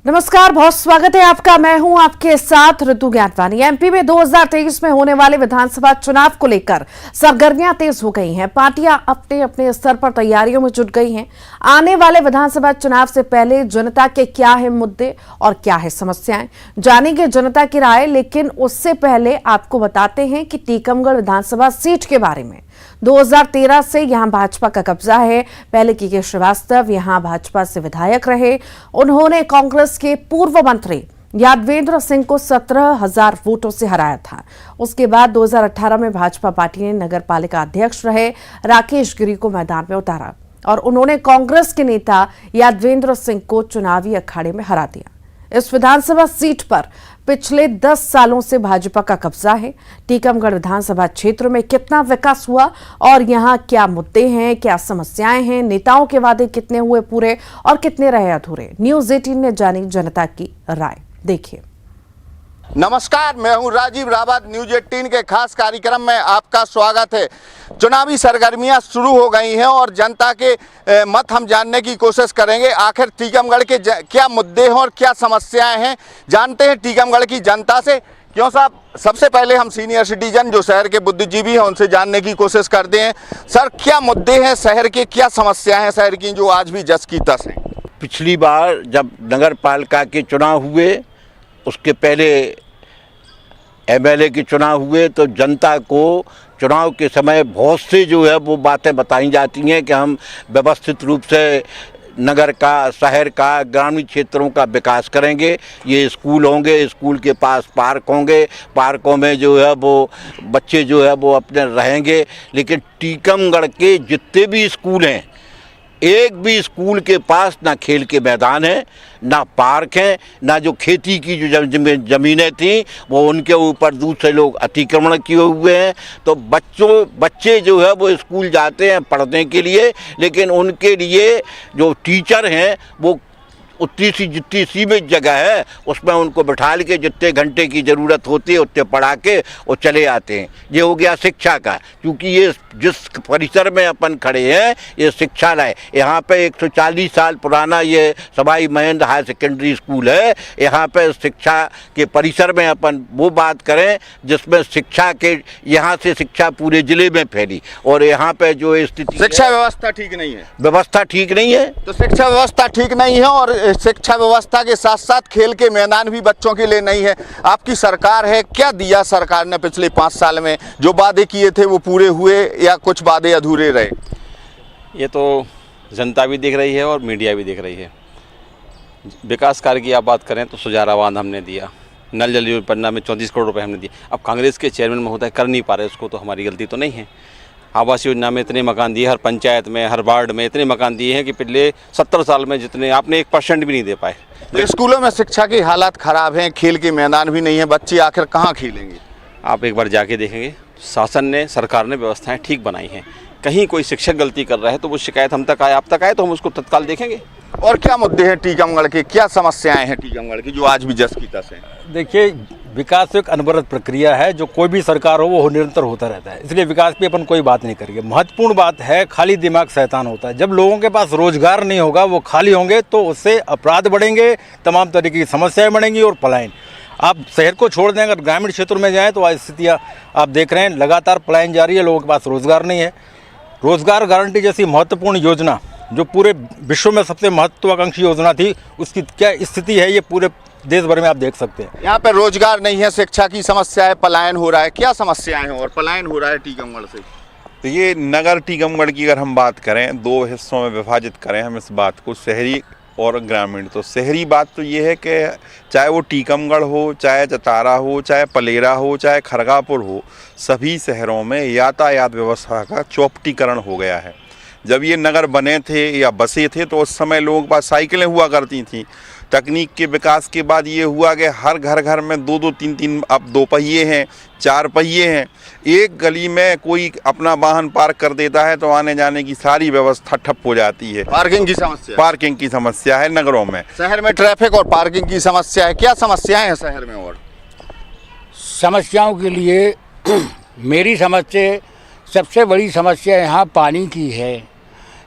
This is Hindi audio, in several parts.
नमस्कार, बहुत स्वागत है आपका। मैं हूं आपके साथ ऋतु ज्ञानवानी। एमपी में 2023 में होने वाले विधानसभा चुनाव को लेकर सरगर्मियां तेज हो गई हैं। पार्टियां अपने अपने स्तर पर तैयारियों में जुट गई हैं। आने वाले विधानसभा चुनाव से पहले जनता के क्या है मुद्दे और क्या है समस्याएं, जानेंगे जनता की राय। लेकिन उससे पहले आपको बताते हैं कि टीकमगढ़ विधानसभा सीट के बारे में। 2013 से यहां भाजपा का कब्जा है। पहले के श्रीवास्तव यहां भाजपा से विधायक रहे। उन्होंने कांग्रेस के पूर्व मंत्री यादवेंद्र सिंह को 17,000 वोटों से हराया था। उसके बाद 2018 में भाजपा पार्टी ने नगर पालिका अध्यक्ष रहे राकेश गिरी को मैदान में उतारा और उन्होंने कांग्रेस के नेता यादवेंद्र सिंह को चुनावी अखाड़े में हरा दिया। इस विधानसभा सीट पर पिछले 10 सालों से भाजपा का कब्जा है। टीकमगढ़ विधानसभा क्षेत्र में कितना विकास हुआ और यहां क्या मुद्दे हैं, क्या समस्याएं हैं, नेताओं के वादे कितने हुए पूरे और कितने रहे अधूरे। न्यूज़ 18 ने जानी जनता की राय। देखिए। नमस्कार, मैं हूं राजीव रावत। न्यूज़ 18 के खास कार्यक्रम में आपका स्वागत है। चुनावी सरगर्मियां शुरू हो गई हैं और जनता के मत हम जानने की कोशिश करेंगे। आखिर टीकमगढ़ के क्या मुद्दे हैं और क्या समस्याएं हैं, जानते हैं टीकमगढ़ की जनता से। क्यों साहब, सबसे पहले हम सीनियर सिटीजन जो शहर के बुद्धिजीवी हैं उनसे जानने की कोशिश करते हैं। सर, क्या मुद्दे हैं शहर के, क्या समस्याएं हैं शहर की जो आज भी जस की तस हैं? पिछली बार जब नगर पालिका के चुनाव हुए, उसके पहले एमएलए के चुनाव हुए, तो जनता को चुनाव के समय बहुत से जो है वो बातें बताई जाती हैं कि हम व्यवस्थित रूप से नगर का, शहर का, ग्रामीण क्षेत्रों का विकास करेंगे। ये स्कूल होंगे, स्कूल के पास पार्क होंगे, पार्कों में जो है वो बच्चे जो है वो अपने रहेंगे। लेकिन टीकमगढ़ के जितने भी स्कूल हैं, एक भी स्कूल के पास ना खेल के मैदान है, ना पार्क हैं, ना जो खेती की जो ज़मीनें थी वो उनके ऊपर दूसरे लोग अतिक्रमण किए हुए हैं। तो बच्चे जो है वो स्कूल जाते हैं पढ़ने के लिए, लेकिन उनके लिए जो टीचर हैं वो उतनी सी जितनी सीमित जगह है उसमें उनको बिठा के जितने घंटे की ज़रूरत होती है उतने पढ़ा के वो चले आते हैं। ये हो गया शिक्षा का, क्योंकि ये जिस परिसर में अपन खड़े हैं ये शिक्षालय, यहाँ पे 140 साल पुराना ये Sawai Mahendra higher secondary school है। यहाँ पे शिक्षा के परिसर में अपन वो बात करें जिसमें शिक्षा के, यहाँ से शिक्षा पूरे ज़िले में फैली। और यहाँ पे जो स्थिति, शिक्षा व्यवस्था ठीक नहीं है। व्यवस्था ठीक नहीं है, तो शिक्षा व्यवस्था ठीक नहीं है और शिक्षा व्यवस्था के साथ साथ खेल के मैदान भी बच्चों के लिए नहीं है। आपकी सरकार है, क्या दिया सरकार ने पिछले 5 साल में? जो वादे किए थे वो पूरे हुए या कुछ वादे अधूरे रहे? ये तो जनता भी देख रही है और मीडिया भी देख रही है। विकास कार्य की आप बात करें तो सुजारा बांध हमने दिया, नल जल योजना में 34 करोड़ रुपए हमने दिए। अब कांग्रेस के चेयरमैन महोदय कर नहीं पा रहे, उसको तो हमारी गलती तो नहीं है। आवास योजना में इतने मकान दिए, हर पंचायत में, हर वार्ड में इतने मकान दिए हैं कि पिछले 70 साल में जितने आपने 1% भी नहीं दे पाए। तो स्कूलों में शिक्षा की हालात खराब हैं, खेल के मैदान भी नहीं है, बच्चे आखिर कहाँ खेलेंगे? आप एक बार जाके देखेंगे, शासन ने, सरकार ने व्यवस्थाएं ठीक बनाई हैं। कहीं कोई शिक्षक गलती कर रहा है तो वो शिकायत हम तक आए, आप तक आए तो हम उसको तत्काल देखेंगे। और क्या मुद्दे हैं टीकमगढ़ के, क्या समस्याएं हैं टीकमगढ़ की जो आज भी जस की तस हैं? देखिए, विकास एक अनवरत प्रक्रिया है, जो कोई भी सरकार हो वो निरंतर होता रहता है, इसलिए विकास पे अपन कोई बात नहीं करेंगे। महत्वपूर्ण बात है, खाली दिमाग शैतान होता है। जब लोगों के पास रोजगार नहीं होगा, वो खाली होंगे, तो उससे अपराध बढ़ेंगे, तमाम तरीके की समस्याएं बढ़ेंगी और पलायन। आप शहर को छोड़ दें, अगर ग्रामीण क्षेत्र में जाएँ तो आज स्थितियाँ आप देख रहे हैं, लगातार पलायन जारी है, लोगों के पास रोजगार नहीं है। रोजगार गारंटी जैसी महत्वपूर्ण योजना जो पूरे विश्व में सबसे महत्वाकांक्षी योजना थी, उसकी क्या स्थिति है ये पूरे देश भर में आप देख सकते हैं। यहाँ पे रोजगार नहीं है, शिक्षा की समस्या है, पलायन हो रहा है। क्या समस्याएं हैं और पलायन हो रहा है टीकमगढ़ से? तो ये नगर टीकमगढ़ की अगर हम बात करें, 2 हिस्सों में विभाजित करें हम इस बात को, शहरी और ग्रामीण। तो शहरी बात तो ये है कि चाहे वो टीकमगढ़ हो, चाहे जतारा हो, चाहे पलेरा हो, चाहे खरगापुर हो, सभी शहरों में यातायात व्यवस्था का चौपटीकरण हो गया है। जब ये नगर बने थे या बसे थे तो उस समय लोगों के पास साइकिलें हुआ करती थीं। तकनीक के विकास के बाद ये हुआ कि हर घर में 2-2, 3-3 अब 2 पहिए हैं, 4 पहिए हैं। एक गली में कोई अपना वाहन पार्क कर देता है तो आने जाने की सारी व्यवस्था ठप हो जाती है। पार्किंग की समस्या है नगरों में। शहर में ट्रैफिक और पार्किंग की समस्या है। क्या समस्याएं हैं शहर में? और समस्याओं के लिए मेरी समझ से सबसे बड़ी समस्या यहाँ पानी की है।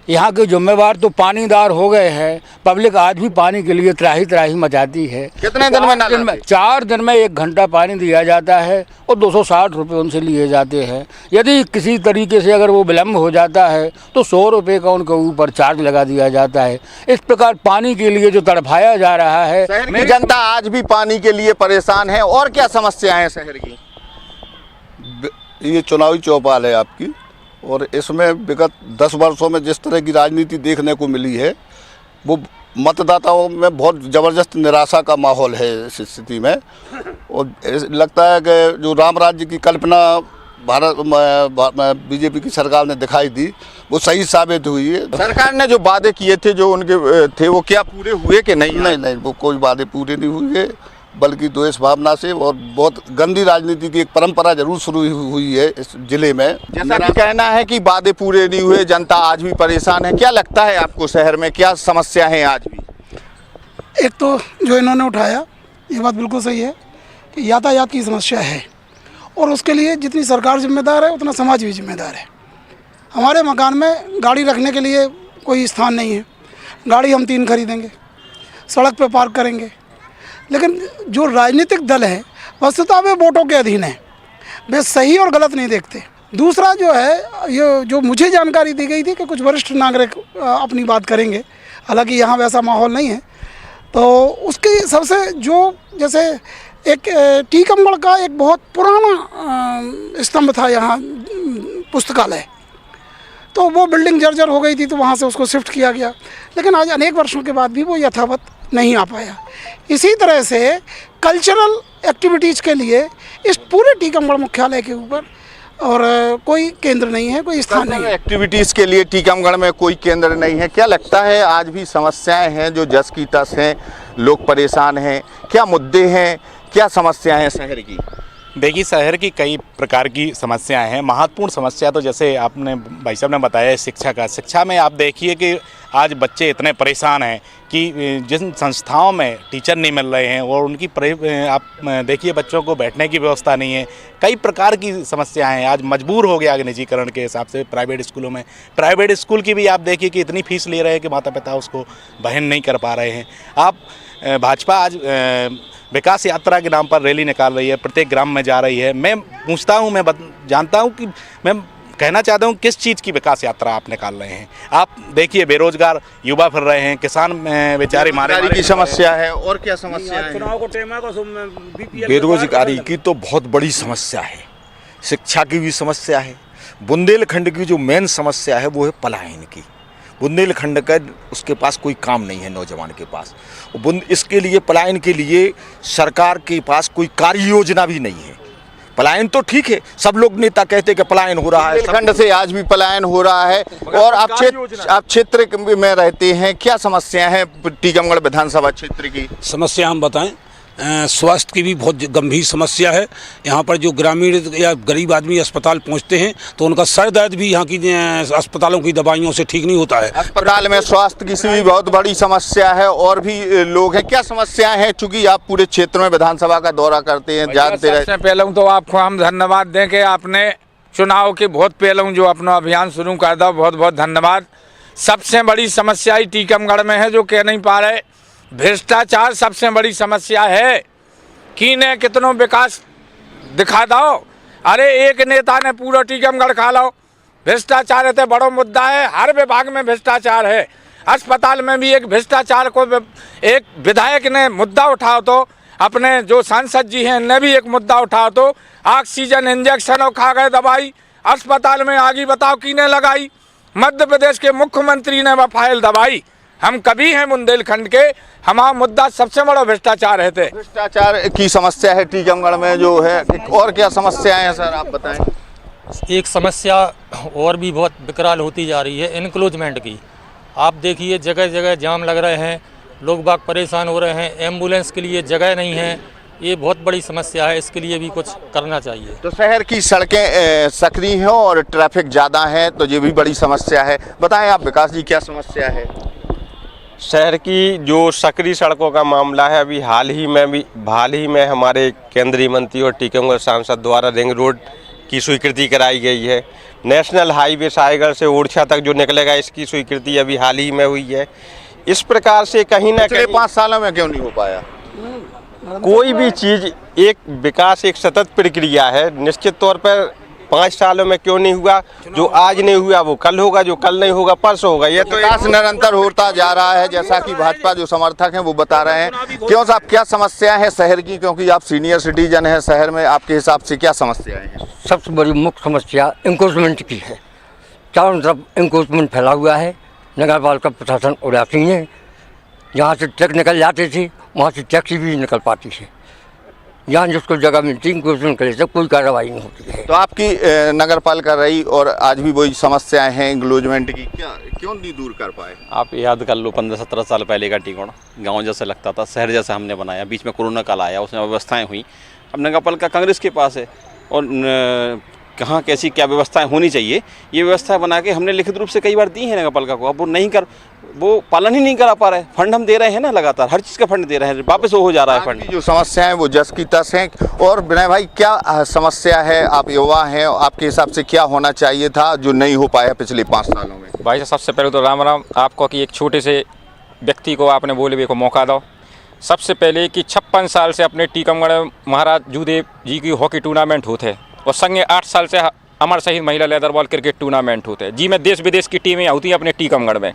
यहाँ के जिम्मेवार तो पानीदार हो गए हैं। पब्लिक आज भी पानी के लिए त्राही त्राही मचाती है। कितने दिन में नल आती है? 4 दिन में 1 घंटा पानी दिया जाता है और 260 रुपये उनसे लिए जाते हैं। यदि किसी तरीके से अगर वो विलम्ब हो जाता है तो 100 रुपये का उनके ऊपर चार्ज लगा दिया जाता है। इस प्रकार पानी के लिए जो तड़फाया जा रहा है। शहर की जनता आज भी पानी के लिए परेशान है। और क्या समस्याएं हैं शहर की? ये चुनावी चौपाल है आपकी, और इसमें विगत 10 वर्षों में जिस तरह की राजनीति देखने को मिली है, वो मतदाताओं में बहुत ज़बरदस्त निराशा का माहौल है इस स्थिति में। और लगता है कि जो राम राज्य की कल्पना बीजेपी की सरकार ने दिखाई दी, वो सही साबित हुई है। सरकार ने जो वादे किए थे, जो उनके थे, वो क्या पूरे हुए कि नहीं? नहीं, वो कोई वादे पूरे नहीं हुए, बल्कि द्वेष भावना से और बहुत गंदी राजनीति की एक परंपरा जरूर शुरू हुई है इस जिले में। जैसा कि कहना है कि वादे पूरे नहीं हुए, जनता आज भी परेशान है। क्या लगता है आपको शहर में क्या समस्या है आज भी? एक तो जो इन्होंने उठाया, ये बात बिल्कुल सही है कि यातायात की समस्या है, और उसके लिए जितनी सरकार जिम्मेदार है उतना समाज भी जिम्मेदार है। हमारे मकान में गाड़ी रखने के लिए कोई स्थान नहीं है। गाड़ी हम 3 खरीदेंगे, सड़क पे पार्क करेंगे, लेकिन जो राजनीतिक दल है वस्तुतः वे वोटों के अधीन है, वे सही और गलत नहीं देखते। दूसरा जो है, ये जो मुझे जानकारी दी गई थी कि कुछ वरिष्ठ नागरिक अपनी बात करेंगे, हालांकि यहाँ वैसा माहौल नहीं है। तो उसकी सबसे जो जैसे एक टीकमगढ़ का एक बहुत पुराना स्तंभ था यहाँ, पुस्तकालय, तो वो बिल्डिंग जर्जर हो गई थी, तो वहाँ से उसको शिफ्ट किया गया, लेकिन आज अनेक वर्षों के बाद भी वो यथावत नहीं आ पाया। इसी तरह से कल्चरल एक्टिविटीज़ के लिए इस पूरे टीकमगढ़ मुख्यालय के ऊपर और कोई केंद्र नहीं है, कोई स्थान नहीं है। एक्टिविटीज़ के लिए टीकमगढ़ में कोई केंद्र नहीं है। क्या लगता है आज भी समस्याएं हैं जो जस की तस हैं, लोग परेशान हैं? क्या मुद्दे हैं, क्या समस्याएं हैं शहर की? देखिए, शहर की कई प्रकार की समस्याएं हैं। महत्वपूर्ण समस्या तो जैसे आपने भाई साहब ने बताया, शिक्षा में आप देखिए कि आज बच्चे इतने परेशान हैं कि जिन संस्थाओं में टीचर नहीं मिल रहे हैं, और उनकी आप देखिए बच्चों को बैठने की व्यवस्था नहीं है। कई प्रकार की समस्याएं हैं। आज मजबूर हो गया निजीकरण के हिसाब से प्राइवेट स्कूलों में। प्राइवेट स्कूल की भी आप देखिए कि इतनी फीस ले रहे हैं कि माता पिता उसको वहन नहीं कर पा रहे हैं। आप भाजपा आज विकास यात्रा के नाम पर रैली निकाल रही है, प्रत्येक ग्राम में जा रही है। मैं पूछता हूँ, मैं जानता हूँ कि मैं कहना चाहता हूँ किस चीज़ की विकास यात्रा आप निकाल रहे हैं। आप देखिए, बेरोजगार युवा फिर रहे हैं, किसान बेचारे मारे की समस्या है। और क्या समस्या है? बेरोजगारी की तो बहुत बड़ी समस्या है, शिक्षा की भी समस्या है। बुंदेलखंड की जो मेन समस्या है वो है पलायन की। बुंदेलखंड का उसके पास कोई काम नहीं है, नौजवान के पास। इसके लिए पलायन के लिए सरकार के पास कोई कार्य योजना भी नहीं है। पलायन तो ठीक है, सब लोग नेता कहते कि पलायन हो रहा है, बुंदेलखंड से आज भी पलायन हो रहा है। और आप क्षेत्र में रहते हैं, क्या समस्या है टीकमगढ़ विधानसभा क्षेत्र की? समस्या हम बताएं, स्वास्थ्य की भी बहुत गंभीर समस्या है। यहाँ पर जो ग्रामीण या गरीब आदमी अस्पताल पहुँचते हैं तो उनका सर दर्द भी यहाँ की अस्पतालों की दवाइयों से ठीक नहीं होता है। अस्पताल में स्वास्थ्य की भी बहुत बड़ी समस्या है। और भी लोग हैं, क्या समस्याएं हैं? चूंकि आप पूरे क्षेत्र में विधानसभा का दौरा करते हैं, जानते हैं। सबसे पहले तो आपको हम धन्यवाद दें कि आपने चुनाव के बहुत पहले जो अपना अभियान शुरू कर दिया, बहुत बहुत धन्यवाद। सबसे बड़ी समस्या ही टीकमगढ़ में है, जो कह नहीं पा रहे, भ्रष्टाचार सबसे बड़ी समस्या है। कि ने कितनों विकास दिखा दो, अरे एक नेता ने पूरा टीकमगढ़ खा लो। भ्रष्टाचार इतना बड़ा मुद्दा है, हर विभाग में भ्रष्टाचार है। अस्पताल में भी एक भ्रष्टाचार को एक विधायक ने मुद्दा उठाओ तो, अपने जो सांसद जी हैं ने भी एक मुद्दा उठाओ तो, ऑक्सीजन इंजेक्शन और खा गए दवाई अस्पताल में आगे बताओ किने लगाई? मध्य प्रदेश के मुख्यमंत्री ने वह फाइल दबाई। हम कभी हैं बुंदेलखंड के, हमारा मुद्दा सबसे बड़ा भ्रष्टाचार है। भ्रष्टाचार की समस्या है टीकमगढ़ में जो है। और क्या समस्याएं हैं सर, आप बताएं। एक समस्या और भी बहुत विकराल होती जा रही है, इनक्लोजमेंट की। आप देखिए, जगह जगह जाम लग रहे हैं, लोग बाग परेशान हो रहे हैं, एम्बुलेंस के लिए जगह नहीं है। ये बहुत बड़ी समस्या है, इसके लिए भी कुछ करना चाहिए। तो शहर की सड़कें सक्रिय हैं और ट्रैफिक ज़्यादा है, तो ये भी बड़ी समस्या है। बताएं आप विकास जी, क्या समस्या है? शहर की जो सकरी सड़कों का मामला है, अभी हाल ही में हमारे केंद्रीय मंत्री और टीकमगढ़ सांसद द्वारा रिंग रोड की स्वीकृति कराई गई है। नेशनल हाईवे साइगढ़ से ओरछा तक जो निकलेगा, इसकी स्वीकृति अभी हाल ही में हुई है। इस प्रकार से कहीं ना पिछले कहीं 5 सालों में क्यों नहीं हो पाया? कोई भी चीज़ एक विकास एक सतत प्रक्रिया है। निश्चित तौर पर 5 सालों में क्यों नहीं हुआ, जो आज नहीं हुआ वो कल होगा, जो कल नहीं होगा परसों होगा। ये तो विकास निरंतर होता जा रहा है, जैसा कि भाजपा जो समर्थक हैं वो बता रहे हैं। क्यों साहब, क्या समस्या है शहर की? क्योंकि आप सीनियर सिटीजन हैं शहर में, आपके हिसाब से क्या समस्याएं हैं? सबसे बड़ी मुख्य समस्या इंक्रोचमेंट की है। चारों तरफ इंक्रोचमेंट फैला हुआ है। नगर पालिका प्रशासन उदासीन है। जहाँ से ट्रक निकल जाते थे वहाँ से टैक्सी भी निकल पाती है। यहाँ जिसको जगह मिलती इंक्रोचमेंट करे से कोई कार्रवाई नहीं होती है। तो आपकी नगर पालिका रही और आज भी वही समस्याएं हैं इंक्लोजमेंट की, क्या क्यों नहीं दूर कर पाए? आप याद कर लो 15-17 साल पहले का टीकोण गांव जैसा लगता था, शहर जैसा हमने बनाया। बीच में कोरोना काल आया, उसमें व्यवस्थाएं हुई। अब नगर पालिका कांग्रेस के पास है और कहाँ कैसी क्या व्यवस्थाएं होनी चाहिए ये व्यवस्था बना के हमने लिखित रूप से कई बार दी है नगर पालिका को। अब वो पालन ही नहीं करा पा रहे। फंड हम दे रहे हैं ना, लगातार हर चीज़ का फंड दे रहे हैं, वापस हो जा रहा है फंड। जो समस्या है वो जस की तस है। और विनय भाई, क्या समस्या है? आप युवा हैं, आपके हिसाब से क्या होना चाहिए था जो नहीं हो पाया पिछले 5 सालों में? भाई साहब, सबसे पहले तो राम राम आपको कि एक छोटे से व्यक्ति को आपने बोले को मौका दो। सबसे पहले कि 56 साल से अपने टीकमगढ़ महाराज जूदेव जी की हॉकी टूर्नामेंट होते और संगे 8 साल से अमर शहीद महिला लेदर बॉल क्रिकेट टूर्नामेंट होते हैं जी में देश विदेश की टीमें होती हैं अपने टीकमगढ़ में।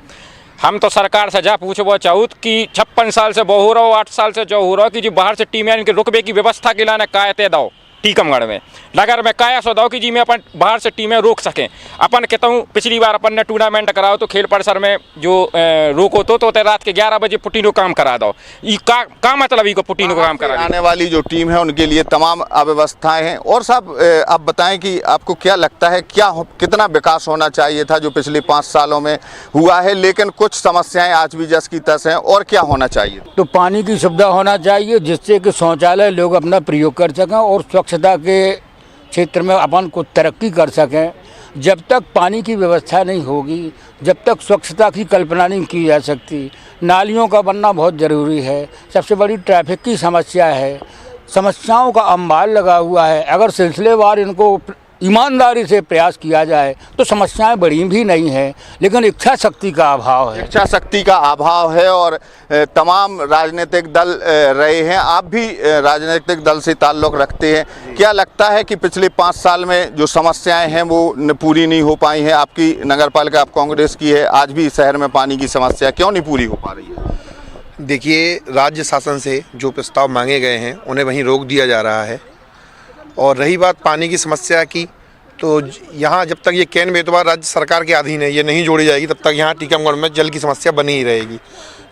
हम तो सरकार से जा पूछबो चाहूत कि 56 साल से बहु रहो, 8 साल से जो हो रहा कि जी बाहर से टीमें इनके रुकबे की व्यवस्था के लाने कायते दो टीकमगढ़ में नगर में काया सो दो कि जी में अपन बाहर से टीमें रोक सकें। अपन कहता हूँ पिछली बार अपन ने टूर्नामेंट कराओ तो खेल परिसर में जो रोको तो रात के 11 बजे पुटीनो काम करा दो। ये का मतलब को पुटीनो को काम करा? आने वाली जो टीम है उनके लिए तमाम अव्यवस्थाएं हैं। और साहब, आप बताएं कि आपको क्या लगता है कितना विकास होना चाहिए था जो पिछले 5 सालों में हुआ है, लेकिन कुछ समस्याएं आज भी जस की तस हैं, और क्या होना चाहिए? तो पानी की सुविधा होना चाहिए जिससे कि शौचालय लोग अपना प्रयोग कर सकें और स्वच्छता के क्षेत्र में अपन को तरक्की कर सकें। जब तक पानी की व्यवस्था नहीं होगी, जब तक स्वच्छता की कल्पना नहीं की जा सकती। नालियों का बनना बहुत ज़रूरी है। सबसे बड़ी ट्रैफिक की समस्या है। समस्याओं का अंबार लगा हुआ है। अगर सिलसिलेवार इनको ईमानदारी से प्रयास किया जाए तो समस्याएं बड़ी भी नहीं हैं, लेकिन इच्छा शक्ति का अभाव है। इच्छा शक्ति का अभाव है। और तमाम राजनीतिक दल रहे हैं, आप भी राजनीतिक दल से ताल्लुक़ रखते हैं, क्या लगता है कि पिछले 5 साल में जो समस्याएं हैं वो पूरी नहीं हो पाई हैं? आपकी नगर पालिका आप कांग्रेस की है, आज भी शहर में पानी की समस्या क्यों नहीं पूरी हो पा रही है? देखिए, राज्य शासन से जो प्रस्ताव मांगे गए हैं उन्हें वहीं रोक दिया जा रहा है। और रही बात पानी की समस्या की, तो यहाँ जब तक ये कैन बेतवा राज्य सरकार के अधीन है, ये नहीं जोड़ी जाएगी, तब तक यहाँ टीकमगढ़ में जल की समस्या बनी ही रहेगी,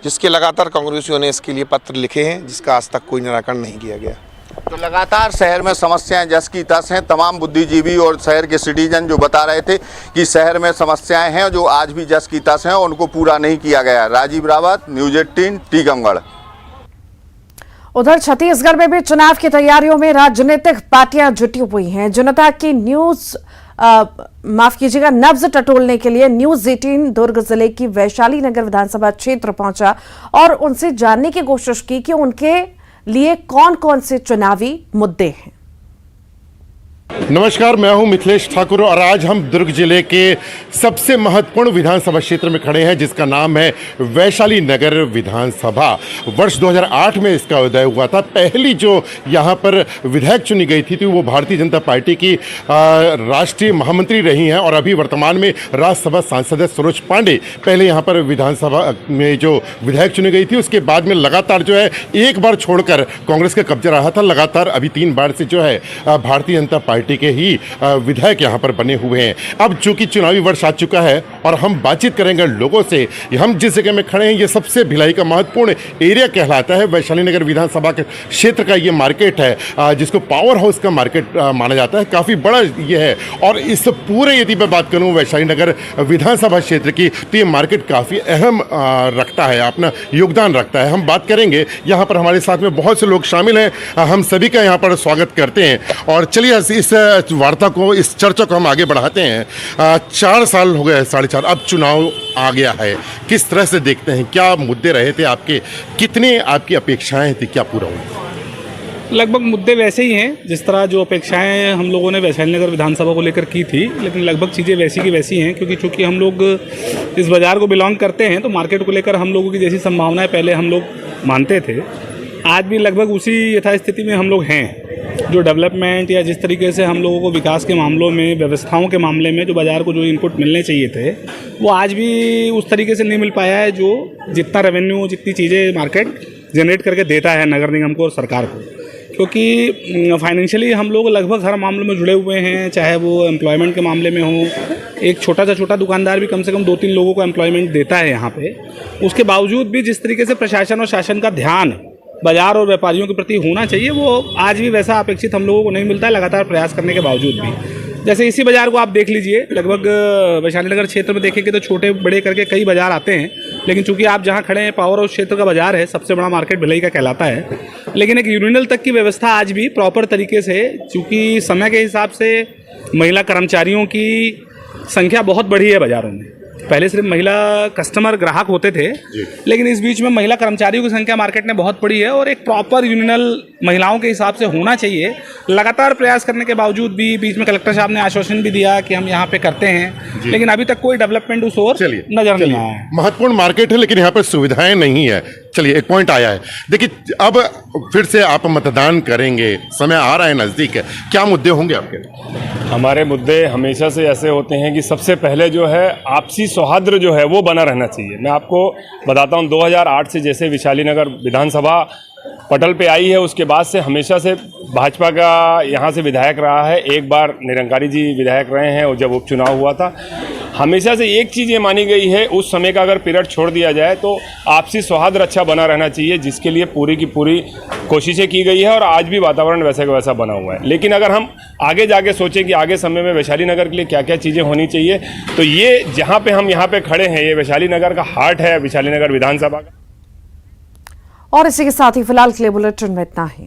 जिसके लगातार कांग्रेसियों ने इसके लिए पत्र लिखे हैं, जिसका आज तक कोई निराकरण नहीं किया गया। तो लगातार शहर में समस्याएं जस की तस हैं। तमाम बुद्धिजीवी और शहर के सिटीजन जो बता रहे थे कि शहर में समस्याएं हैं जो आज भी जस की तस हैं, उनको पूरा नहीं किया गया। राजीव रावत, न्यूज़ 18, टीकमगढ़। उधर छत्तीसगढ़ में भी चुनाव की तैयारियों में राजनीतिक पार्टियां जुटी हुई हैं। जनता की नब्ज टटोलने के लिए न्यूज़ 18 दुर्ग जिले की वैशाली नगर विधानसभा क्षेत्र पहुंचा और उनसे जानने की कोशिश की कि उनके लिए कौन कौन से चुनावी मुद्दे हैं। नमस्कार, मैं हूं मिथिलेश ठाकुर और आज हम दुर्ग जिले के सबसे महत्वपूर्ण विधानसभा क्षेत्र में खड़े हैं, जिसका नाम है वैशाली नगर विधानसभा। वर्ष 2008 में इसका उदय हुआ था। पहली जो यहां पर विधायक चुनी गई थी वो भारतीय जनता पार्टी की राष्ट्रीय महामंत्री रही हैं और अभी वर्तमान में राज्यसभा सांसद सरोज पांडे पहले यहां पर विधानसभा में जो विधायक चुनी गई थी। उसके बाद में लगातार जो है एक बार छोड़कर कांग्रेस का कब्जा रहा था। लगातार अभी 3 बार से जो है भारतीय जनता पार्टी के ही विधायक यहां पर बने हुए हैं। अब चूंकि चुनावी वर्ष आ चुका है और हम बातचीत करेंगे लोगों से। हम जिस जगह में खड़े हैं ये सबसे भिलाई का महत्वपूर्ण एरिया कहलाता है। वैशाली नगर विधानसभा के क्षेत्र का ये मार्केट है, जिसको पावर हाउस का मार्केट माना जाता है। काफ़ी बड़ा ये है और इस पूरे यदि मैं बात करूँ वैशाली नगर विधानसभा क्षेत्र की, तो ये मार्केट काफ़ी अहम रखता है, अपना योगदान रखता है। हम बात करेंगे, यहाँ पर हमारे साथ में बहुत से लोग शामिल हैं, हम सभी का यहाँ पर स्वागत करते हैं। और चलिए इस वार्ता को, इस चर्चा को हम आगे बढ़ाते हैं। 4 साल हो गए, 4.5, अब चुनाव आ गया है। किस तरह से देखते हैं, क्या मुद्दे रहे थे आपके, कितने आपकी अपेक्षाएं थी, क्या पूरा हुआ? लगभग मुद्दे वैसे ही हैं जिस तरह जो अपेक्षाएं हम लोगों ने वैशाली नगर विधानसभा को लेकर की थी, लेकिन लगभग चीज़ें वैसी की वैसी हैं, क्योंकि चूंकि हम लोग इस बाज़ार को बिलोंग करते हैं तो मार्केट को लेकर हम लोगों की जैसी संभावनाएं पहले हम लोग मानते थे, आज भी लगभग उसी यथास्थिति में हम लोग हैं। जो डेवलपमेंट या जिस तरीके से हम लोगों को विकास के मामलों में, व्यवस्थाओं के मामले में जो बाज़ार को जो इनपुट मिलने चाहिए थे, वो आज भी उस तरीके से नहीं मिल पाया है जो जितना रेवेन्यू, जितनी चीज़ें मार्केट जनरेट करके देता है नगर निगम को और सरकार को। क्योंकि फाइनेंशियली हम लोग लगभग हर मामले में जुड़े हुए हैं, चाहे वो एम्प्लॉयमेंट के मामले में हो। एक छोटा से छोटा दुकानदार भी कम से कम 2-3 लोगों को एम्प्लॉयमेंट देता है यहाँ पे। उसके बावजूद भी जिस तरीके से प्रशासन और शासन का ध्यान बाजार और व्यापारियों के प्रति होना चाहिए, वो आज भी वैसा अपेक्षित हम लोगों को नहीं मिलता है, लगातार प्रयास करने के बावजूद भी। जैसे इसी बाज़ार को आप देख लीजिए, लगभग वैशाली नगर क्षेत्र में देखेंगे तो छोटे बड़े करके कई बाज़ार आते हैं, लेकिन चूंकि आप जहां खड़े हैं पावर हाउस क्षेत्र का बाज़ार है, सबसे बड़ा मार्केट भिलाई का कहलाता है, लेकिन एक यूरिनल तक की व्यवस्था आज भी प्रॉपर तरीके से, चूँकि समय के हिसाब से महिला कर्मचारियों की संख्या बहुत बढ़ी है बाज़ारों में। पहले सिर्फ महिला कस्टमर ग्राहक होते थे, लेकिन इस बीच में महिला कर्मचारियों की संख्या मार्केट में बहुत बढ़ी है और एक प्रॉपर यूनियनल महिलाओं के हिसाब से होना चाहिए। लगातार प्रयास करने के बावजूद भी बीच में कलेक्टर साहब ने आश्वासन भी दिया कि हम यहाँ पे करते हैं, लेकिन अभी तक कोई डेवलपमेंट उस ओर नजर नहीं आया है। महत्वपूर्ण मार्केट है लेकिन यहाँ पर सुविधाएं नहीं है। चलिए, एक पॉइंट आया है। देखिए, अब फिर से आप मतदान करेंगे, समय आ रहा है, नज़दीक है, क्या मुद्दे होंगे आपके? हमारे मुद्दे हमेशा से ऐसे होते हैं कि सबसे पहले जो है आपसी सौहार्द जो है वो बना रहना चाहिए। मैं आपको बताता हूँ, 2008 से जैसे वैशाली नगर विधानसभा पटल पे आई है, उसके बाद से हमेशा से भाजपा का यहाँ से विधायक रहा है। एक बार निरंकारी जी विधायक रहे हैं और जब उपचुनाव हुआ था, हमेशा से एक चीज़ ये मानी गई है, उस समय का अगर पीरियड छोड़ दिया जाए तो आपसी सौहार्द अच्छा बना रहना चाहिए, जिसके लिए पूरी की पूरी कोशिशें की गई है और आज भी वातावरण वैसा का वैसा बना हुआ है। लेकिन अगर हम आगे जाके सोचें कि आगे समय में वैशाली नगर के लिए क्या क्या चीज़ें होनी चाहिए, तो ये जहाँ पे हम यहाँ पे खड़े हैं, ये वैशाली नगर का हार्ट है, वैशाली नगर विधानसभा का। और इसी के साथ ही फिलहाल के लिए बुलेटिन में इतना ही।